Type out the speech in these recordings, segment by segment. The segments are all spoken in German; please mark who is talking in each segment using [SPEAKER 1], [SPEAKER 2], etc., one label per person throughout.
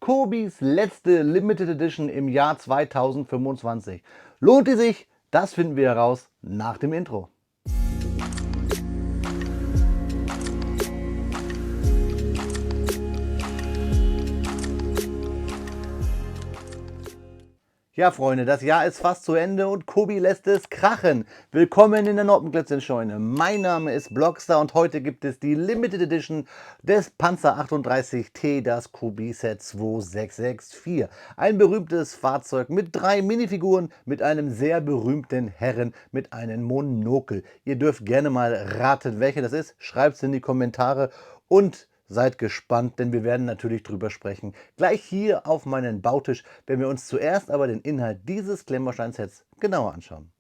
[SPEAKER 1] Kobis letzte Limited Edition im Jahr 2025. Lohnt die sich? Das finden wir heraus nach dem Intro. Ja, Freunde, das Jahr ist fast zu Ende und Kobi lässt es krachen. Willkommen in der Noppenglitzin-Scheune. Mein Name ist Blockstar und heute gibt es die Limited Edition des Panzer 38T, das Kobi Set 2664. Ein berühmtes Fahrzeug mit 3 Minifiguren, mit einem sehr berühmten Herren, mit einem Monokel. Ihr dürft gerne mal raten, welche das ist. Schreibt es in die Kommentare und seid gespannt, denn wir werden natürlich drüber sprechen. Gleich hier auf meinen Bautisch, wenn wir uns zuerst aber den Inhalt dieses Klemmbaustein-Sets genauer anschauen.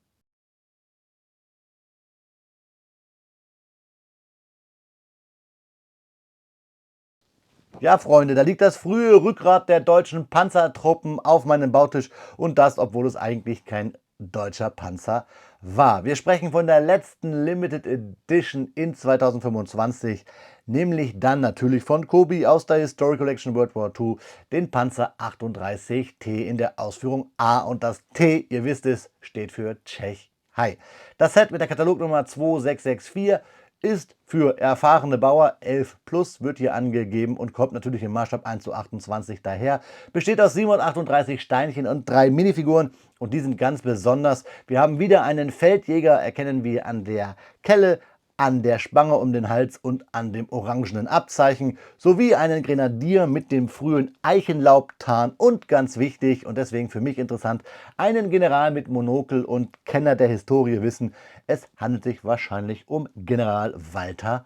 [SPEAKER 1] Ja, Freunde, da liegt das frühe Rückgrat der deutschen Panzertruppen auf meinem Bautisch und das, obwohl es eigentlich kein deutscher Panzer war. Wir sprechen von der letzten Limited Edition in 2025, nämlich dann natürlich von Kobi aus der Historic Collection World War II, den Panzer 38T in der Ausführung A, und das T, ihr wisst es, steht für Tschechei. Das Set mit der Katalognummer 2664 ist für erfahrene Bauer 11 plus, wird hier angegeben und kommt natürlich im Maßstab 1:28 daher. Besteht aus 738 Steinchen und 3 Minifiguren und die sind ganz besonders. Wir haben wieder einen Feldjäger, erkennen wir an der Kelle, an der Spange um den Hals und an dem orangenen Abzeichen, sowie einen Grenadier mit dem frühen Eichenlaubtarn und ganz wichtig und deswegen für mich interessant, einen General mit Monokel, und Kenner der Historie wissen, es handelt sich wahrscheinlich um General Walter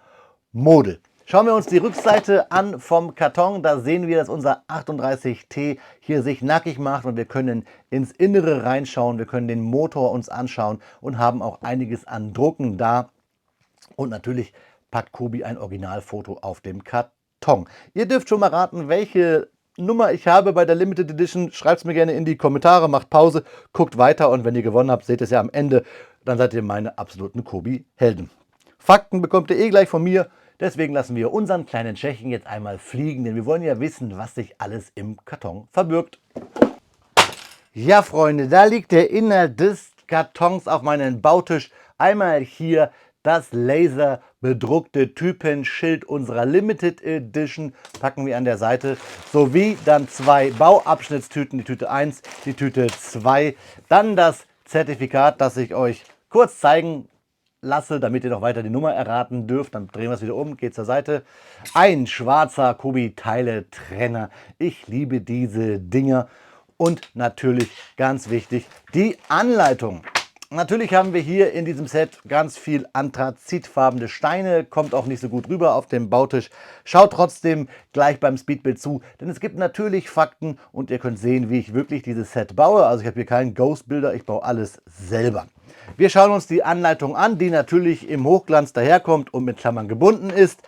[SPEAKER 1] Model. Schauen wir uns die Rückseite an vom Karton. Da sehen wir, dass unser 38T hier sich nackig macht und wir können ins Innere reinschauen. Wir können den Motor uns anschauen und haben auch einiges an Drucken da. Und natürlich packt Kobi ein Originalfoto auf dem Karton. Ihr dürft schon mal raten, welche Nummer ich habe bei der Limited Edition. Schreibt es mir gerne in die Kommentare, macht Pause, guckt weiter und wenn ihr gewonnen habt, seht ihr es ja am Ende. Dann seid ihr meine absoluten Kobi-Helden. Fakten bekommt ihr eh gleich von mir. Deswegen lassen wir unseren kleinen Tschechen jetzt einmal fliegen, denn wir wollen ja wissen, was sich alles im Karton verbirgt. Ja, Freunde, da liegt der Inhalt des Kartons auf meinem Bautisch. Einmal hier das laserbedruckte Typenschild unserer Limited Edition packen wir an der Seite, sowie dann 2 Bauabschnittstüten, die Tüte 1, die Tüte 2, dann das Zertifikat, das ich euch kurz zeigen lasse, damit ihr noch weiter die Nummer erraten dürft. Dann drehen wir es wieder um, geht zur Seite. Ein schwarzer Kobi-Teile-Trenner. Ich liebe diese Dinger. Und natürlich, ganz wichtig, die Anleitung. Natürlich haben wir hier in diesem Set ganz viel anthrazitfarbene Steine, kommt auch nicht so gut rüber auf dem Bautisch. Schaut trotzdem gleich beim Speedbuild zu, denn es gibt natürlich Fakten und ihr könnt sehen, wie ich wirklich dieses Set baue. Also ich habe hier keinen Ghost-Builder, ich baue alles selber. Wir schauen uns die Anleitung an, die natürlich im Hochglanz daherkommt und mit Klammern gebunden ist.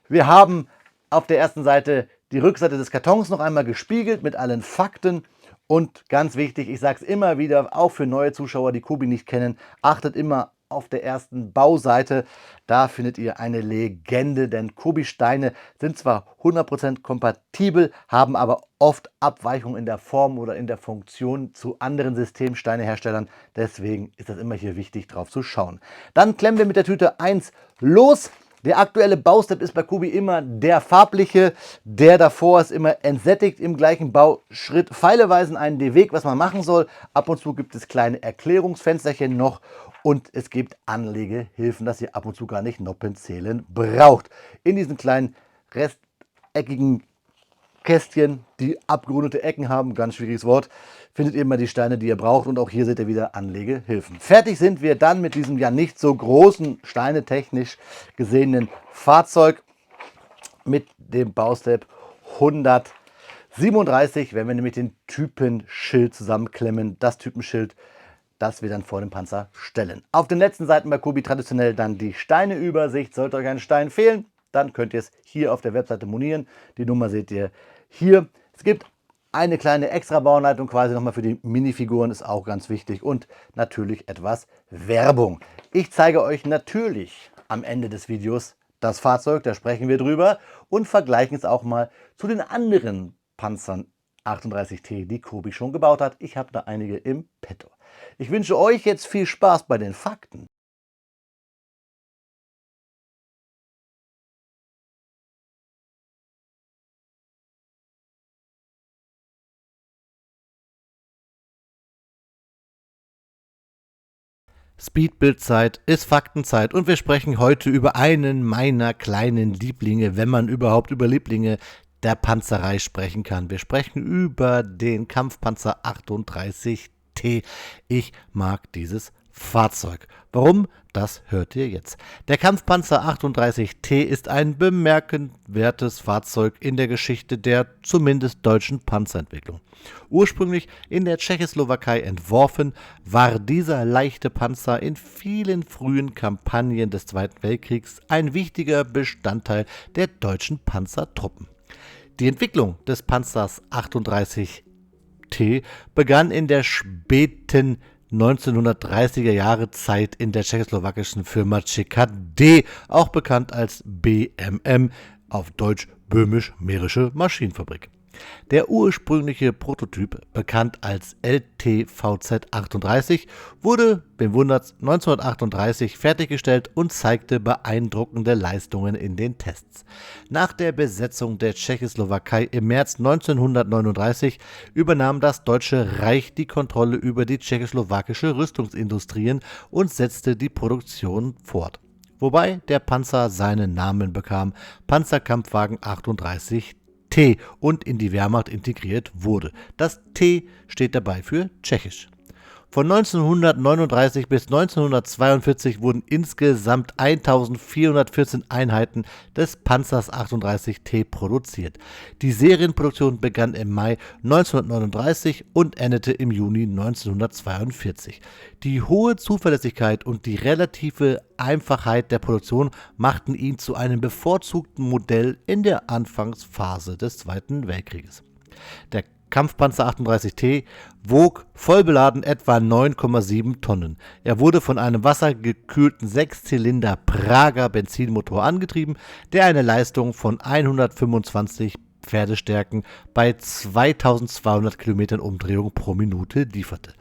[SPEAKER 1] Wir haben auf der ersten Seite die Rückseite des Kartons noch einmal gespiegelt mit allen Fakten. Und ganz wichtig, ich sage es immer wieder, auch für neue Zuschauer, die Kobi nicht kennen, achtet immer auf der ersten Bauseite. Da findet ihr eine Legende, denn Kobi-Steine sind zwar 100% kompatibel, haben aber oft Abweichungen in der Form oder in der Funktion zu anderen Systemsteineherstellern. Deswegen ist das immer hier wichtig, drauf zu schauen. Dann klemmen wir mit der Tüte 1 los. Der aktuelle Baustep ist bei Kobi immer der farbliche, der davor ist immer entsättigt im gleichen Bauschritt. Pfeile weisen einen den Weg, was man machen soll. Ab und zu gibt es kleine Erklärungsfensterchen noch und es gibt Anlegehilfen, dass ihr ab und zu gar nicht Noppen zählen braucht. In diesen kleinen rechtseckigen Kästchen, die abgerundete Ecken haben, ganz schwieriges Wort, findet ihr immer die Steine, die ihr braucht, und auch hier seht ihr wieder Anlegehilfen. Fertig sind wir dann mit diesem ja nicht so großen, steinetechnisch gesehenen Fahrzeug mit dem Baustep 137, wenn wir nämlich den Typenschild zusammenklemmen, das Typenschild, das wir dann vor dem Panzer stellen. Auf den letzten Seiten bei Kobi traditionell dann die Steineübersicht. Sollte euch ein Stein fehlen, dann könnt ihr es hier auf der Webseite monieren. Die Nummer seht ihr hier. Es gibt eine kleine extra Bauanleitung quasi nochmal für die Minifiguren, ist auch ganz wichtig, und natürlich etwas Werbung. Ich zeige euch natürlich am Ende des Videos das Fahrzeug, da sprechen wir drüber und vergleichen es auch mal zu den anderen Kampfpanzern 38T, die Kobi schon gebaut hat. Ich habe da einige im Petto. Ich wünsche euch jetzt viel Spaß bei den Fakten. Speedbildzeit ist Faktenzeit und wir sprechen heute über einen meiner kleinen Lieblinge, wenn man überhaupt über Lieblinge der Panzerei sprechen kann. Wir sprechen über den Kampfpanzer 38T. Ich mag dieses Fahrzeug. Warum? Das hört ihr jetzt. Der Kampfpanzer 38T ist ein bemerkenswertes Fahrzeug in der Geschichte der zumindest deutschen Panzerentwicklung. Ursprünglich in der Tschechoslowakei entworfen, war dieser leichte Panzer in vielen frühen Kampagnen des Zweiten Weltkriegs ein wichtiger Bestandteil der deutschen Panzertruppen. Die Entwicklung des Panzers 38T begann in der späten 1930er Jahre Zeit in der tschechoslowakischen Firma ČKD, auch bekannt als BMM, auf Deutsch Böhmisch-Mährische Maschinenfabrik. Der ursprüngliche Prototyp, bekannt als LTVZ-38, wurde, wem wundert's, 1938 fertiggestellt und zeigte beeindruckende Leistungen in den Tests. Nach der Besetzung der Tschechoslowakei im März 1939 übernahm das Deutsche Reich die Kontrolle über die tschechoslowakische Rüstungsindustrien und setzte die Produktion fort. Wobei der Panzer seinen Namen bekam, Panzerkampfwagen 38T, und in die Wehrmacht integriert wurde. Das T steht dabei für Tschechisch. Von 1939 bis 1942 wurden insgesamt 1414 Einheiten des Panzers 38T produziert. Die Serienproduktion begann im Mai 1939 und endete im Juni 1942. Die hohe Zuverlässigkeit und die relative Einfachheit der Produktion machten ihn zu einem bevorzugten Modell in der Anfangsphase des Zweiten Weltkrieges. Der Kampfpanzer 38T wog vollbeladen etwa 9,7 Tonnen. Er wurde von einem wassergekühlten 6-Zylinder Prager Benzinmotor angetrieben, der eine Leistung von 125 Pferdestärken bei 2200 Kilometern Umdrehung pro Minute lieferte.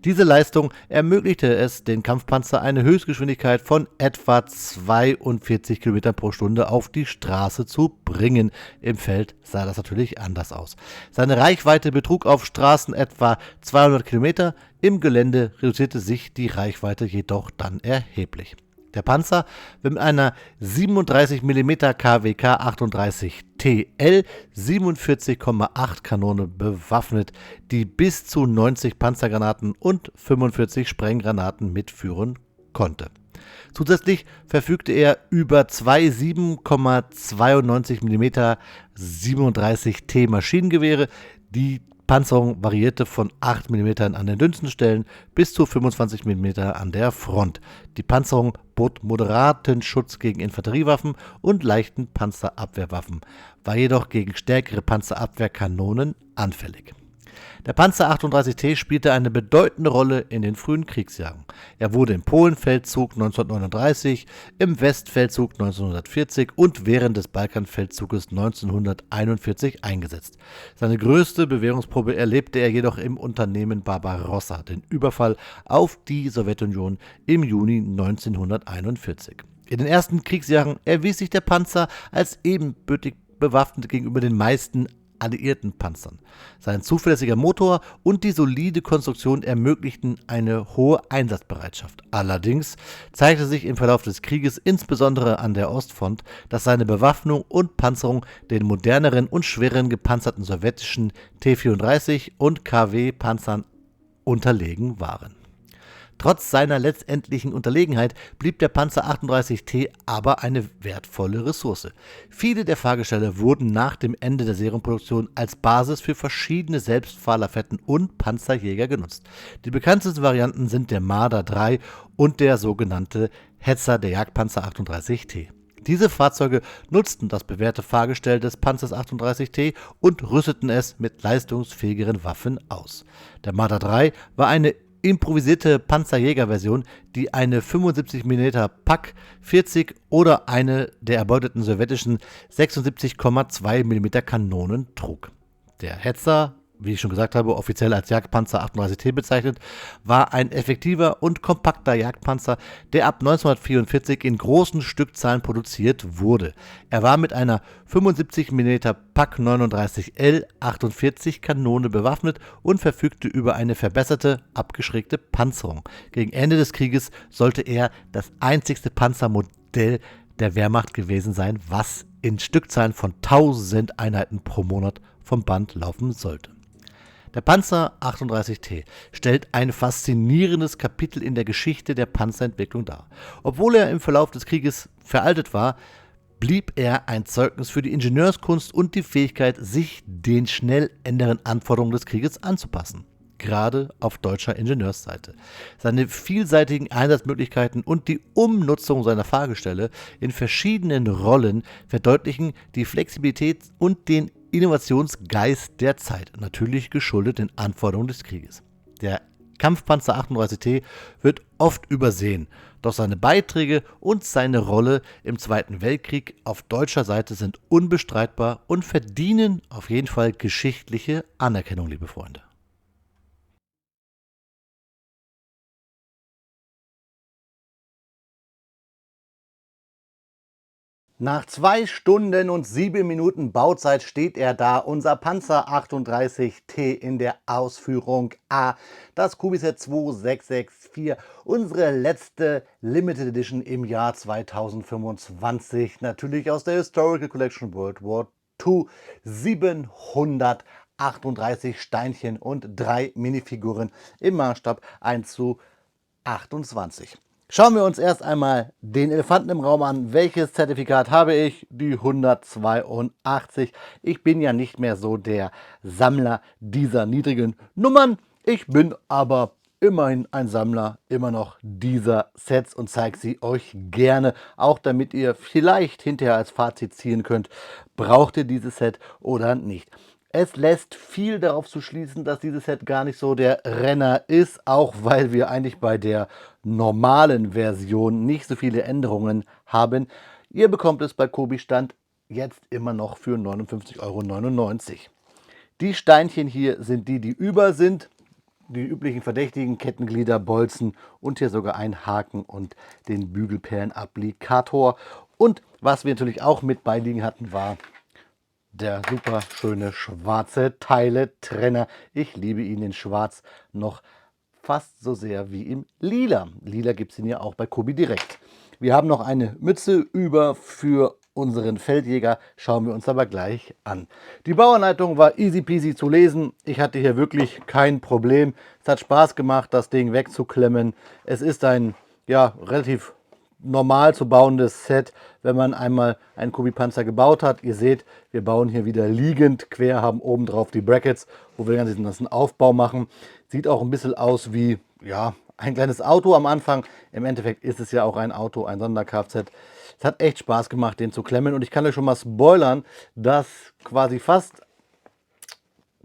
[SPEAKER 1] Diese Leistung ermöglichte es den Kampfpanzer, eine Höchstgeschwindigkeit von etwa 42 Kilometern pro Stunde auf die Straße zu bringen. Im Feld sah das natürlich anders aus. Seine Reichweite betrug auf Straßen etwa 200 Kilometer, im Gelände reduzierte sich die Reichweite jedoch dann erheblich. Der Panzer wird mit einer 37 mm KWK 38TL 47,8 Kanone bewaffnet, die bis zu 90 Panzergranaten und 45 Sprenggranaten mitführen konnte. Zusätzlich verfügte er über zwei 7,92 mm 37T Maschinengewehre. Die Panzerung variierte von 8 mm an den dünnsten Stellen bis zu 25 mm an der Front. Die Panzerung bot moderaten Schutz gegen Infanteriewaffen und leichten Panzerabwehrwaffen, war jedoch gegen stärkere Panzerabwehrkanonen anfällig. Der Panzer 38T spielte eine bedeutende Rolle in den frühen Kriegsjahren. Er wurde im Polenfeldzug 1939, im Westfeldzug 1940 und während des Balkanfeldzuges 1941 eingesetzt. Seine größte Bewährungsprobe erlebte er jedoch im Unternehmen Barbarossa, den Überfall auf die Sowjetunion im Juni 1941. In den ersten Kriegsjahren erwies sich der Panzer als ebenbürtig bewaffnet gegenüber den meisten alliierten Panzern. Sein zuverlässiger Motor und die solide Konstruktion ermöglichten eine hohe Einsatzbereitschaft. Allerdings zeigte sich im Verlauf des Krieges, insbesondere an der Ostfront, dass seine Bewaffnung und Panzerung den moderneren und schwereren gepanzerten sowjetischen T-34 und KW-Panzern unterlegen waren. Trotz seiner letztendlichen Unterlegenheit blieb der Panzer 38T aber eine wertvolle Ressource. Viele der Fahrgestelle wurden nach dem Ende der Serienproduktion als Basis für verschiedene Selbstfahrlafetten und Panzerjäger genutzt. Die bekanntesten Varianten sind der Marder 3 und der sogenannte Hetzer, der Jagdpanzer 38T. Diese Fahrzeuge nutzten das bewährte Fahrgestell des Panzers 38T und rüsteten es mit leistungsfähigeren Waffen aus. Der Marder 3 war eine improvisierte Panzerjäger-Version, die eine 75 mm PaK 40 oder eine der erbeuteten sowjetischen 76,2 mm Kanonen trug. Der Hetzer, wie ich schon gesagt habe, offiziell als Jagdpanzer 38T bezeichnet, war ein effektiver und kompakter Jagdpanzer, der ab 1944 in großen Stückzahlen produziert wurde. Er war mit einer 75 mm Pak 39L 48 Kanone bewaffnet und verfügte über eine verbesserte, abgeschrägte Panzerung. Gegen Ende des Krieges sollte er das einzigste Panzermodell der Wehrmacht gewesen sein, was in Stückzahlen von 1000 Einheiten pro Monat vom Band laufen sollte. Der Panzer 38T stellt ein faszinierendes Kapitel in der Geschichte der Panzerentwicklung dar. Obwohl er im Verlauf des Krieges veraltet war, blieb er ein Zeugnis für die Ingenieurskunst und die Fähigkeit, sich den schnell ändernden Anforderungen des Krieges anzupassen. Gerade auf deutscher Ingenieursseite. Seine vielseitigen Einsatzmöglichkeiten und die Umnutzung seiner Fahrgestelle in verschiedenen Rollen verdeutlichen die Flexibilität und den Innovationsgeist der Zeit, natürlich geschuldet den Anforderungen des Krieges. Der Kampfpanzer 38T wird oft übersehen, doch seine Beiträge und seine Rolle im Zweiten Weltkrieg auf deutscher Seite sind unbestreitbar und verdienen auf jeden Fall geschichtliche Anerkennung, liebe Freunde. Nach 2 Stunden und 7 Minuten Bauzeit steht er da, unser Panzer 38T in der Ausführung A, das Kubiset 2664, unsere letzte Limited Edition im Jahr 2025, natürlich aus der Historical Collection World War II, 738 Steinchen und 3 Minifiguren im Maßstab 1:28. Schauen wir uns erst einmal den Elefanten im Raum an. Welches Zertifikat habe ich? Die 182. Ich bin ja nicht mehr so der Sammler dieser niedrigen Nummern. Ich bin aber immerhin ein Sammler immer noch dieser Sets und zeige sie euch gerne, auch damit ihr vielleicht hinterher als Fazit ziehen könnt, braucht ihr dieses Set oder nicht. Es lässt viel darauf zu schließen, dass dieses Set gar nicht so der Renner ist, auch weil wir eigentlich bei der normalen Version nicht so viele Änderungen haben. Ihr bekommt es bei Kobi Stand jetzt immer noch für 59,99 €. Die Steinchen hier sind die, die über sind. Die üblichen verdächtigen Kettenglieder, Bolzen und hier sogar ein Haken und den Bügelperlenapplikator. Und was wir natürlich auch mit beiliegen hatten, war der super schöne schwarze Teile-Trenner. Ich liebe ihn in schwarz noch fast so sehr wie im lila. Lila gibt es ihn ja auch bei Kobi direkt. Wir haben noch eine Mütze über für unseren Feldjäger, schauen wir uns aber gleich an. Die Bauanleitung war easy peasy zu lesen. Ich hatte hier wirklich kein Problem. Es hat Spaß gemacht, das Ding wegzuklemmen. Es ist ein relativ normal zu bauendes Set, wenn man einmal einen Kobi-Panzer gebaut hat. Ihr seht, wir bauen hier wieder liegend quer, haben oben drauf die Brackets, wo wir diesen ganzen Aufbau machen. Sieht auch ein bisschen aus wie ein kleines Auto am Anfang. Im Endeffekt ist es ja auch ein Auto, ein Sonder-Kfz. Es hat echt Spaß gemacht, den zu klemmen. Und ich kann euch schon mal spoilern, dass quasi fast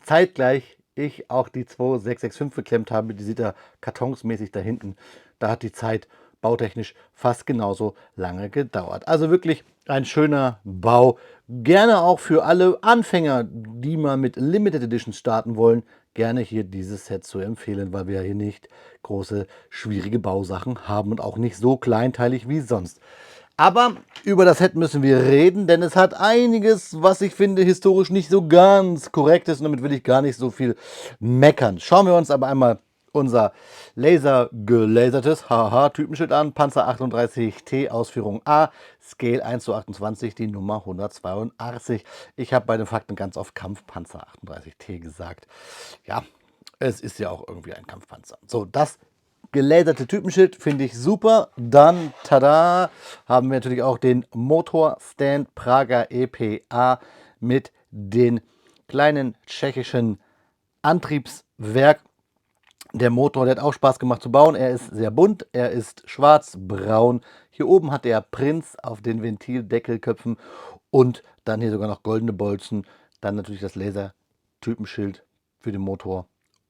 [SPEAKER 1] zeitgleich ich auch die 2665 geklemmt habe. Die seht ihr kartonsmäßig da hinten. Da hat die Zeit bautechnisch fast genauso lange gedauert. Also wirklich ein schöner Bau. Gerne auch für alle Anfänger, die mal mit Limited Edition starten wollen, gerne hier dieses Set zu empfehlen, weil wir hier nicht große, schwierige Bausachen haben und auch nicht so kleinteilig wie sonst. Aber über das Set müssen wir reden, denn es hat einiges, was ich finde, historisch nicht so ganz korrekt ist. Und damit will ich gar nicht so viel meckern. Schauen wir uns aber einmal unser lasergelasertes Typenschild an. Panzer 38T Ausführung A, Scale 1:28, die Nummer 182. Ich habe bei den Fakten ganz oft Kampfpanzer 38T gesagt. Ja, es ist ja auch irgendwie ein Kampfpanzer. So, das gelaserte Typenschild finde ich super. Dann, tada, haben wir natürlich auch den Motorstand Prager EPA mit den kleinen tschechischen Antriebswerk. Der Motor, der hat auch Spaß gemacht zu bauen. Er ist sehr bunt, er ist schwarz-braun. Hier oben hat er Prinz auf den Ventildeckelköpfen und dann hier sogar noch goldene Bolzen. Dann natürlich das Laser-Typenschild für den Motor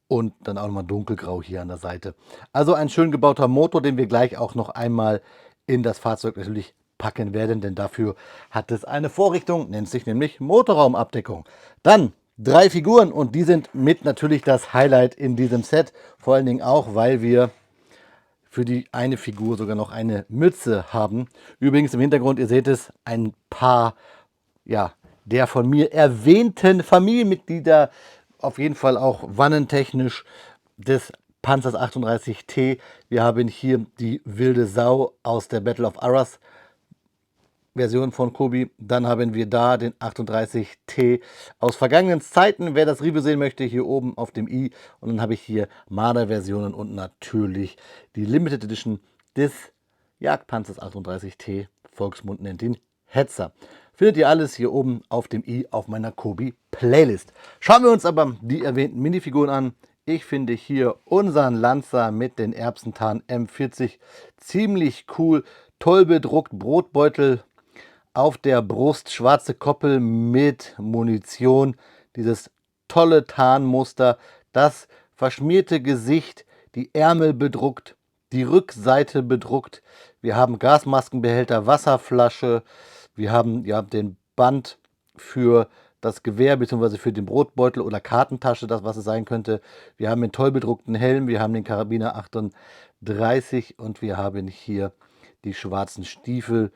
[SPEAKER 1] und dann auch nochmal dunkelgrau hier an der Seite. Also ein schön gebauter Motor, den wir gleich auch noch einmal in das Fahrzeug natürlich packen werden, denn dafür hat es eine Vorrichtung, nennt sich nämlich Motorraumabdeckung. Dann 3 Figuren und die sind mit natürlich das Highlight in diesem Set. Vor allen Dingen auch, weil wir für die eine Figur sogar noch eine Mütze haben. Übrigens im Hintergrund, ihr seht es, ein paar, ja, der von mir erwähnten Familienmitglieder, auf jeden Fall auch wannentechnisch des Panzers 38T. Wir haben hier die wilde Sau aus der Battle of Arras Version von Kobi. Dann haben wir da den 38T aus vergangenen Zeiten. Wer das Review sehen möchte, hier oben auf dem i. Und dann habe ich hier Marder-Versionen und natürlich die Limited Edition des Jagdpanzers 38T. Volksmund nennt ihn Hetzer. Findet ihr alles hier oben auf dem i auf meiner Kobi Playlist. Schauen wir uns aber die erwähnten Minifiguren an. Ich finde hier unseren Lancer mit den Erbsentarn M40 ziemlich cool. Toll bedruckt, Brotbeutel auf der Brust, schwarze Koppel mit Munition, dieses tolle Tarnmuster, das verschmierte Gesicht, die Ärmel bedruckt, die Rückseite bedruckt. Wir haben Gasmaskenbehälter, Wasserflasche, wir haben ja den Band für das Gewehr bzw. für den Brotbeutel oder Kartentasche, das was es sein könnte. Wir haben den toll bedruckten Helm, wir haben den Karabiner 38 und wir haben hier die schwarzen Stiefel.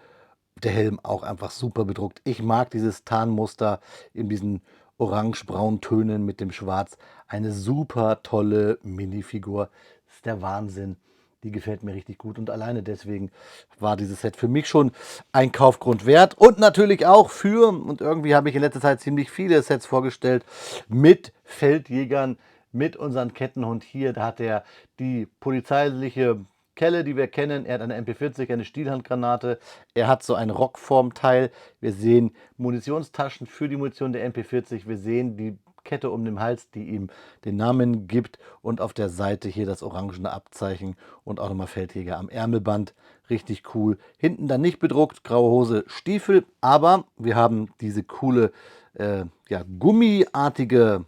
[SPEAKER 1] Der Helm auch einfach super bedruckt. Ich mag dieses Tarnmuster in diesen orange-braunen Tönen mit dem Schwarz. Eine super tolle Minifigur. Das ist der Wahnsinn. Die gefällt mir richtig gut und alleine deswegen war dieses Set für mich schon ein Kaufgrund wert. Und natürlich auch für, und irgendwie habe ich in letzter Zeit ziemlich viele Sets vorgestellt, mit Feldjägern, mit unserem Kettenhund hier. Da hat er die polizeiliche Kelle, die wir kennen. Er hat eine MP40, eine Stielhandgranate. Er hat so ein Rockformteil. Wir sehen Munitionstaschen für die Munition der MP40. Wir sehen die Kette um den Hals, die ihm den Namen gibt. Und auf der Seite hier das orangene Abzeichen und auch nochmal Feldjäger am Ärmelband. Richtig cool. Hinten dann nicht bedruckt, graue Hose, Stiefel. Aber wir haben diese coole, ja, gummiartige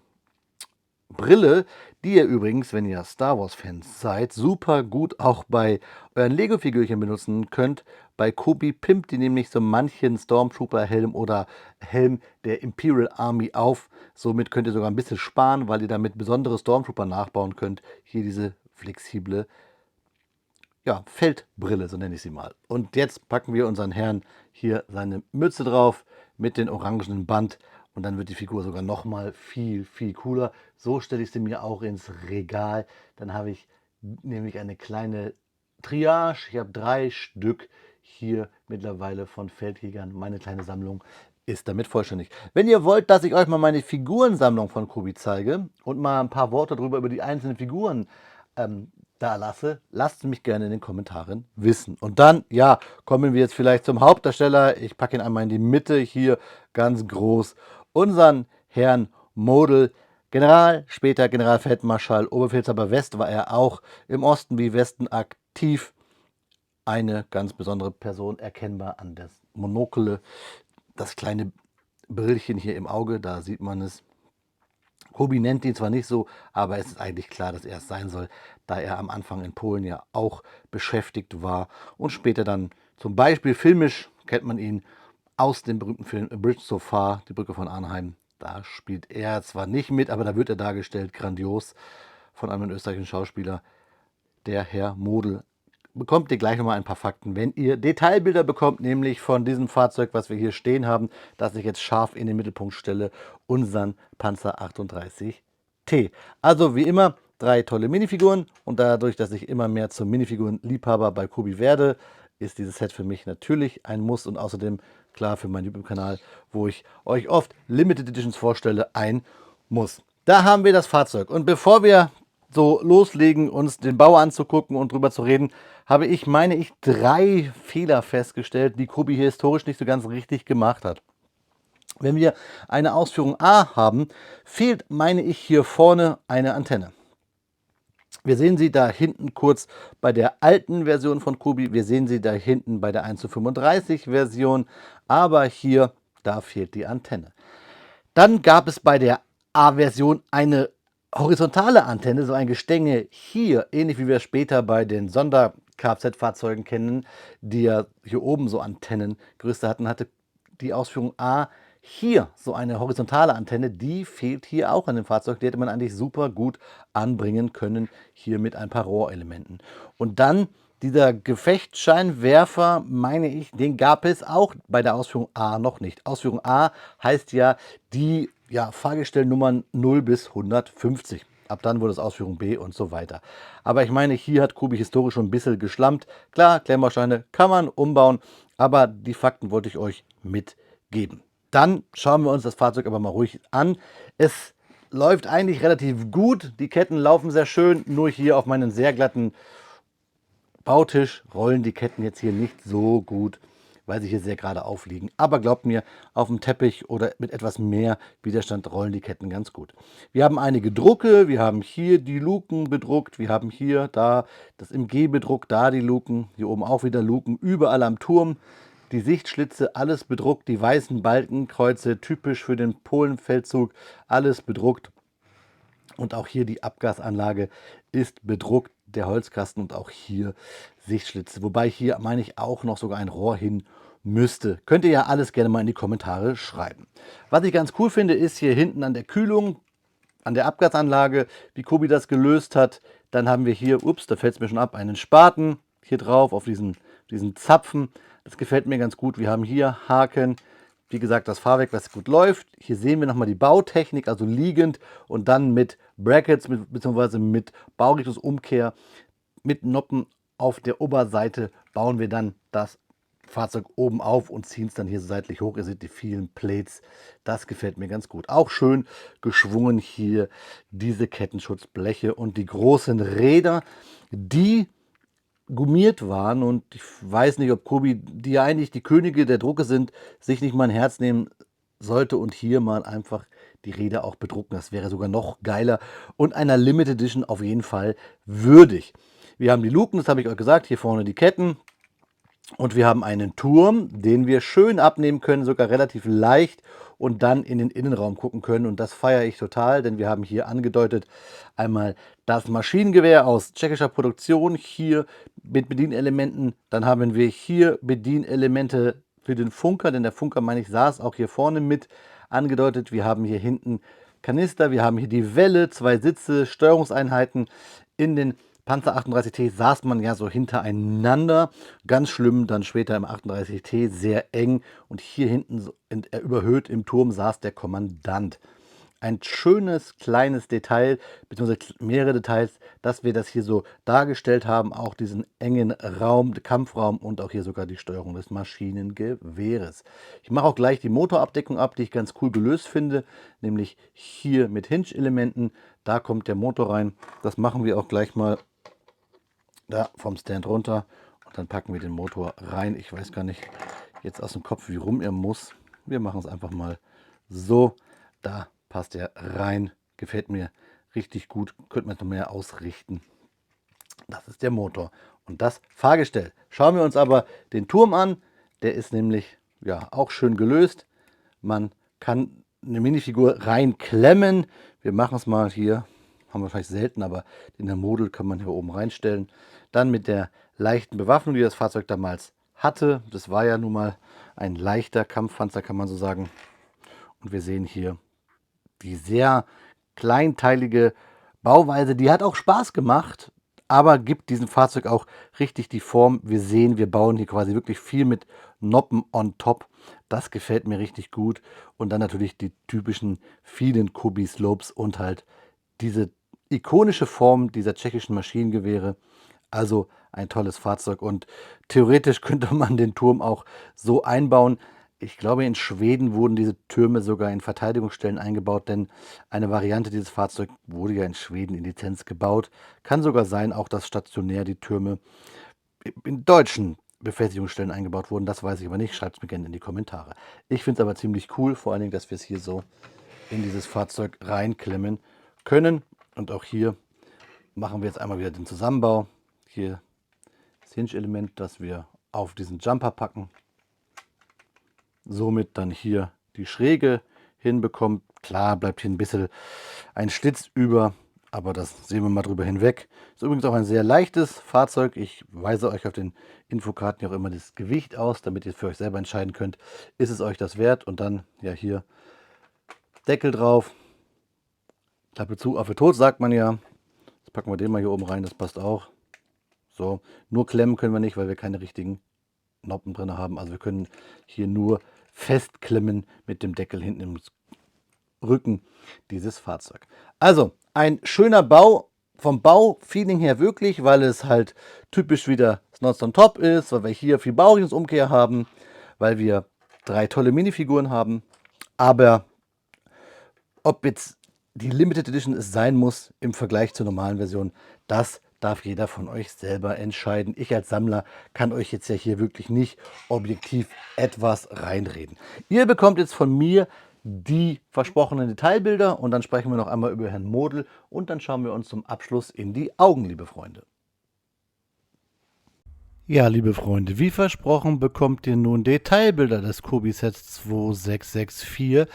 [SPEAKER 1] Brille, die ihr übrigens, wenn ihr Star Wars-Fans seid, super gut auch bei euren Lego-Figürchen benutzen könnt. Bei Kobi pimpt die nämlich so manchen Stormtrooper-Helm oder Helm der Imperial Army auf. Somit könnt ihr sogar ein bisschen sparen, weil ihr damit besondere Stormtrooper nachbauen könnt. Hier diese flexible, ja, Feldbrille, so nenne ich sie mal. Und jetzt packen wir unseren Herrn hier seine Mütze drauf mit dem orangenen Band. Und dann wird die Figur sogar noch mal viel, viel cooler. So stelle ich sie mir auch ins Regal. Dann habe ich nämlich eine kleine Triage. Ich habe 3 Stück hier mittlerweile von Feldjägern. Meine kleine Sammlung ist damit vollständig. Wenn ihr wollt, dass ich euch mal meine Figurensammlung von Kobi zeige und mal ein paar Worte darüber über die einzelnen Figuren da lasse, lasst mich gerne in den Kommentaren wissen. Und dann, ja, kommen wir jetzt vielleicht zum Hauptdarsteller. Ich packe ihn einmal in die Mitte hier ganz groß. Unseren Herrn Model, General, später Generalfeldmarschall Oberpfälzer West, war er auch im Osten wie Westen aktiv. Eine ganz besondere Person, erkennbar an das Monokel, das kleine Brillchen hier im Auge, da sieht man es. Kobi nennt ihn zwar nicht so, aber es ist eigentlich klar, dass er es sein soll, da er am Anfang in Polen ja auch beschäftigt war und später dann zum Beispiel filmisch kennt man ihn aus dem berühmten Film A Bridge So Far, die Brücke von Arnheim. Da spielt er zwar nicht mit, aber da wird er dargestellt, grandios, von einem österreichischen Schauspieler, der Herr Model. Bekommt ihr gleich nochmal ein paar Fakten, wenn ihr Detailbilder bekommt, nämlich von diesem Fahrzeug, was wir hier stehen haben, das ich jetzt scharf in den Mittelpunkt stelle, unseren Panzer 38T. Also wie immer 3 tolle Minifiguren und dadurch, dass ich immer mehr zum Minifigurenliebhaber bei Kobi werde, ist dieses Set für mich natürlich ein Muss und außerdem klar für meinen YouTube-Kanal, wo ich euch oft Limited Editions vorstelle, ein Muss. Da haben wir das Fahrzeug und bevor wir so loslegen, uns den Bau anzugucken und drüber zu reden, habe ich, meine ich, 3 Fehler festgestellt, die Kobi hier historisch nicht so ganz richtig gemacht hat. Wenn wir eine Ausführung A haben, fehlt, meine ich, hier vorne eine Antenne. Wir sehen sie da hinten kurz bei der alten Version von Kobi, wir sehen sie da hinten bei der 1:35 Version, aber hier, da fehlt die Antenne. Dann gab es bei der A-Version eine horizontale Antenne, so ein Gestänge hier, ähnlich wie wir später bei den Sonder-Kfz-Fahrzeugen kennen, die ja hier oben so Antennengerüste hatten, hatte die Ausführung A Hier so eine horizontale Antenne, die fehlt hier auch an dem Fahrzeug. Die hätte man eigentlich super gut anbringen können, hier mit ein paar Rohrelementen. Und dann dieser Gefechtsscheinwerfer, meine ich, den gab es auch bei der Ausführung A noch nicht. Ausführung A heißt ja die Fahrgestellnummern 0 bis 150. Ab dann wurde es Ausführung B und so weiter. Aber ich meine, hier hat Kubi historisch schon ein bisschen geschlampt. Klar, Klemmbausteine kann man umbauen, aber die Fakten wollte ich euch mitgeben. Dann schauen wir uns das Fahrzeug aber mal ruhig an. Es läuft eigentlich relativ gut. Die Ketten laufen sehr schön. Nur hier auf meinen sehr glatten Bautisch rollen die Ketten jetzt hier nicht so gut, weil sie hier sehr gerade aufliegen. Aber glaubt mir, auf dem Teppich oder mit etwas mehr Widerstand rollen die Ketten ganz gut. Wir haben einige Drucke. Wir haben hier die Luken bedruckt. Wir haben hier, da das MG bedruckt, da die Luken. Hier oben auch wieder Luken. Überall am Turm. Die Sichtschlitze, alles bedruckt. Die weißen Balkenkreuze, typisch für den Polenfeldzug, alles bedruckt. Und auch hier die Abgasanlage ist bedruckt, der Holzkasten und auch hier Sichtschlitze. Wobei hier, meine ich, auch noch sogar ein Rohr hin müsste. Könnt ihr ja alles gerne mal in die Kommentare schreiben. Was ich ganz cool finde, ist hier hinten an der Kühlung, an der Abgasanlage, wie Kubi das gelöst hat. Dann haben wir hier, ups, da fällt es mir schon ab, einen Spaten hier drauf auf diesen Zapfen. Das gefällt mir ganz gut. Wir haben hier Haken. Wie gesagt, das Fahrwerk, was gut läuft. Hier sehen wir nochmal die Bautechnik, also liegend und dann mit Brackets bzw. mit Baurichtungsumkehr, mit Noppen auf der Oberseite bauen wir dann das Fahrzeug oben auf und ziehen es dann hier so seitlich hoch. Ihr seht die vielen Plates, das gefällt mir ganz gut. Auch schön geschwungen hier diese Kettenschutzbleche und die großen Räder, die gummiert waren, und ich weiß nicht, ob Kubi, die ja eigentlich die Könige der Drucke sind, sich nicht mal ein Herz nehmen sollte und hier mal einfach die Räder auch bedrucken. Das wäre sogar noch geiler und einer Limited Edition auf jeden Fall würdig. Wir haben die Luken, das habe ich euch gesagt, hier vorne die Ketten. Und wir haben einen Turm, den wir schön abnehmen können, sogar relativ leicht, und dann in den Innenraum gucken können. Und das feiere ich total, denn wir haben hier angedeutet einmal das Maschinengewehr aus tschechischer Produktion, hier mit Bedienelementen. Dann haben wir hier Bedienelemente für den Funker, denn der Funker, meine ich, saß auch hier vorne mit angedeutet. Wir haben hier hinten Kanister, wir haben hier die Welle, zwei Sitze, Steuerungseinheiten. In den Panzer 38T saß man ja so hintereinander, ganz schlimm, dann später im 38T sehr eng, und hier hinten überhöht im Turm saß der Kommandant. Ein schönes kleines Detail, beziehungsweise mehrere Details, dass wir das hier so dargestellt haben, auch diesen engen Raum, Kampfraum und auch hier sogar die Steuerung des Maschinengewehres. Ich mache auch gleich die Motorabdeckung ab, die ich ganz cool gelöst finde, nämlich hier mit Hinge-Elementen. Da kommt der Motor rein. Das machen wir auch gleich mal da vom Stand runter und dann packen wir den Motor rein. Ich weiß gar nicht jetzt aus dem Kopf, wie rum er muss. Wir machen es einfach mal so. Da passt er rein. Gefällt mir richtig gut. Könnte man noch mehr ausrichten. Das ist der Motor und das Fahrgestell. Schauen wir uns aber den Turm an. Der ist nämlich ja auch schön gelöst. Man kann eine Minifigur reinklemmen. Wir machen es mal hier. Haben wir vielleicht selten, aber in der Model kann man hier oben reinstellen. Dann mit der leichten Bewaffnung, die das Fahrzeug damals hatte. Das war ja nun mal ein leichter Kampfpanzer, kann man so sagen. Und wir sehen hier die sehr kleinteilige Bauweise. Die hat auch Spaß gemacht, aber gibt diesem Fahrzeug auch richtig die Form. Wir sehen, wir bauen hier quasi wirklich viel mit Noppen on top. Das gefällt mir richtig gut. Und dann natürlich die typischen vielen Kubi Slopes und halt diese ikonische Form dieser tschechischen Maschinengewehre. Also ein tolles Fahrzeug, und theoretisch könnte man den Turm auch so einbauen. Ich glaube, in Schweden wurden diese Türme sogar in Verteidigungsstellen eingebaut, denn eine Variante dieses Fahrzeugs wurde ja in Schweden in Lizenz gebaut. Kann sogar sein, auch dass stationär die Türme in deutschen Befestigungsstellen eingebaut wurden. Das weiß ich aber nicht. Schreibt es mir gerne in die Kommentare. Ich finde es aber ziemlich cool, vor allen Dingen, dass wir es hier so in dieses Fahrzeug reinklemmen können. Und auch hier machen wir jetzt einmal wieder den Zusammenbau. Hier das Hinge-Element, das wir auf diesen Jumper packen. Somit dann hier die Schräge hinbekommt. Klar bleibt hier ein bisschen ein Schlitz über, Aber das sehen wir mal drüber hinweg. Ist übrigens auch ein sehr leichtes Fahrzeug. Ich weise euch auf den Infokarten ja auch immer das Gewicht aus, damit ihr für euch selber entscheiden könnt, ist es euch das wert? Und dann ja hier Deckel drauf, Klappe zu, Affe tot, sagt man ja. Jetzt packen wir den mal hier oben rein, das passt auch. So, nur klemmen können wir nicht, weil wir keine richtigen Noppen drin haben. Also wir können hier nur festklemmen mit dem Deckel hinten im Rücken dieses Fahrzeug. Also ein schöner Bau, vom Baufeeling her wirklich, weil es halt typisch wieder Snots on Top ist, weil wir hier viel Baurichtungsumkehr haben, weil wir 3 tolle Minifiguren haben. Aber ob jetzt die Limited Edition es sein muss im Vergleich zur normalen Version, das darf jeder von euch selber entscheiden. Ich als Sammler kann euch jetzt ja hier wirklich nicht objektiv etwas reinreden. Ihr bekommt jetzt von mir die versprochenen Detailbilder und dann sprechen wir noch einmal über Herrn Model und dann schauen wir uns zum Abschluss in die Augen, liebe Freunde. Ja, liebe Freunde, wie versprochen bekommt ihr nun Detailbilder des Kobi-Sets 2664.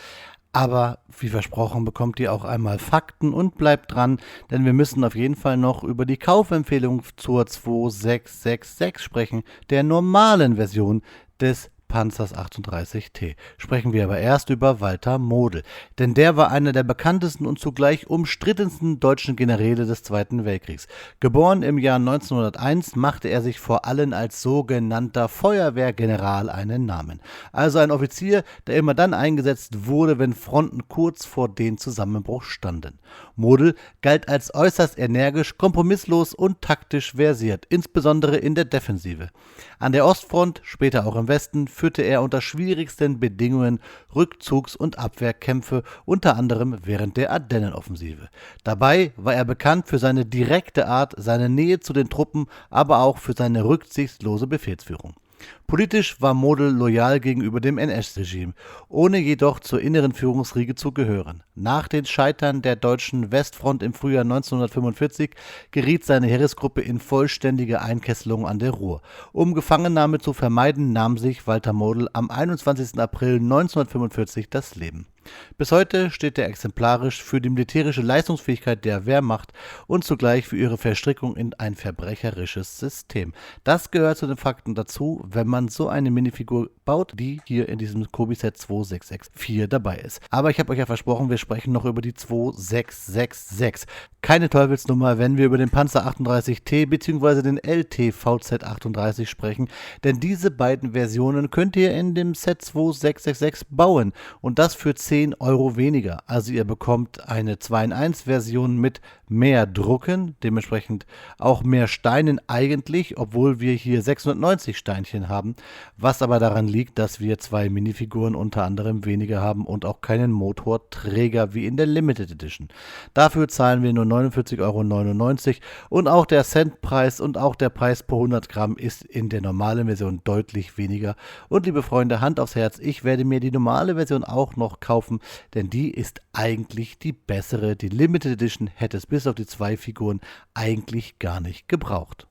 [SPEAKER 1] Aber wie versprochen bekommt ihr auch einmal Fakten und bleibt dran, denn wir müssen auf jeden Fall noch über die Kaufempfehlung zur 2666 sprechen, der normalen Version des Panzers 38T. Sprechen wir aber erst über Walter Model, denn der war einer der bekanntesten und zugleich umstrittensten deutschen Generäle des Zweiten Weltkriegs. Geboren im Jahr 1901, machte er sich vor allem als sogenannter Feuerwehrgeneral einen Namen. Also ein Offizier, der immer dann eingesetzt wurde, wenn Fronten kurz vor dem Zusammenbruch standen. Model galt als äußerst energisch, kompromisslos und taktisch versiert, insbesondere in der Defensive. An der Ostfront, später auch im Westen, führte er unter schwierigsten Bedingungen Rückzugs- und Abwehrkämpfe, unter anderem während der Ardennenoffensive. Dabei war er bekannt für seine direkte Art, seine Nähe zu den Truppen, aber auch für seine rücksichtslose Befehlsführung. Politisch war Model loyal gegenüber dem NS-Regime, ohne jedoch zur inneren Führungsriege zu gehören. Nach dem Scheitern der deutschen Westfront im Frühjahr 1945 geriet seine Heeresgruppe in vollständige Einkesselung an der Ruhr. Um Gefangennahme zu vermeiden, nahm sich Walter Model am 21. April 1945 das Leben. Bis heute steht er exemplarisch für die militärische Leistungsfähigkeit der Wehrmacht und zugleich für ihre Verstrickung in ein verbrecherisches System. Das gehört zu den Fakten dazu, wenn man so eine Minifigur baut, die hier in diesem Kobi-Set 2664 dabei ist. Aber ich habe euch ja versprochen, wir sprechen noch über die 2666. Keine Teufelsnummer, wenn wir über den Panzer 38T bzw. den LT-VZ 38 sprechen, denn diese beiden Versionen könnt ihr in dem Set 2666 bauen und das für 10 Euro weniger. Also ihr bekommt eine 2-in-1-Version mit mehr Drucken, dementsprechend auch mehr Steinen eigentlich, obwohl wir hier 690 Steinchen haben, was aber daran liegt, dass wir 2 Minifiguren unter anderem weniger haben und auch keinen Motorträger wie in der Limited Edition. Dafür zahlen wir nur 49,99 Euro und auch der Centpreis und auch der Preis pro 100 Gramm ist in der normalen Version deutlich weniger. Und liebe Freunde, Hand aufs Herz, ich werde mir die normale Version auch noch kaufen, denn die ist eigentlich die bessere. Die Limited Edition hätte es bis auf die 2 Figuren eigentlich gar nicht gebraucht.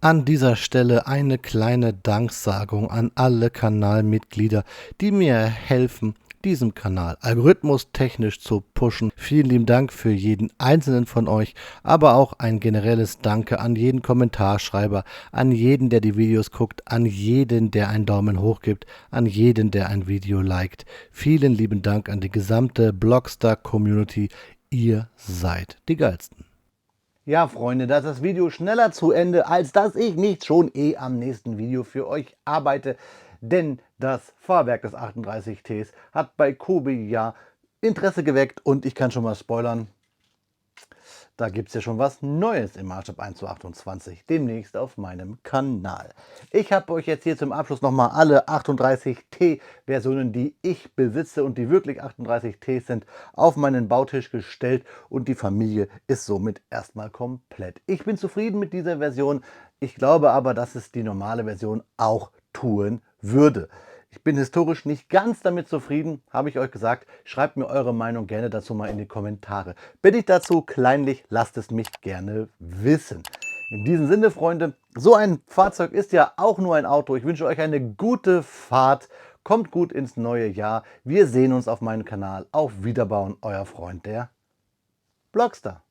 [SPEAKER 1] An dieser Stelle eine kleine Danksagung an alle Kanalmitglieder, die mir helfen, diesem Kanal algorithmustechnisch zu pushen. Vielen lieben Dank für jeden einzelnen von euch, aber auch ein generelles Danke an jeden Kommentarschreiber, an jeden, der die Videos guckt, an jeden, der einen Daumen hoch gibt, an jeden, der ein Video liked. Vielen lieben Dank an die gesamte Blockstar-Community. Ihr seid die Geilsten. Ja, Freunde, da ist das Video schneller zu Ende, als dass ich nicht schon am nächsten Video für euch arbeite. Denn das Fahrwerk des 38Ts hat bei Kobi ja Interesse geweckt und ich kann schon mal spoilern, da gibt es ja schon was Neues im Maßstab 1:28, demnächst auf meinem Kanal. Ich habe euch jetzt hier zum Abschluss nochmal alle 38T-Versionen, die ich besitze und die wirklich 38T sind, auf meinen Bautisch gestellt und die Familie ist somit erstmal komplett. Ich bin zufrieden mit dieser Version, ich glaube aber, dass es die normale Version auch tun würde. Ich bin historisch nicht ganz damit zufrieden, habe ich euch gesagt. Schreibt mir eure Meinung gerne dazu mal in die Kommentare. Bitte ich dazu kleinlich, lasst es mich gerne wissen. In diesem Sinne, Freunde, so ein Fahrzeug ist ja auch nur ein Auto. Ich wünsche euch eine gute Fahrt. Kommt gut ins neue Jahr. Wir sehen uns auf meinem Kanal. Auf Wiederbauen, euer Freund, der Blockstar.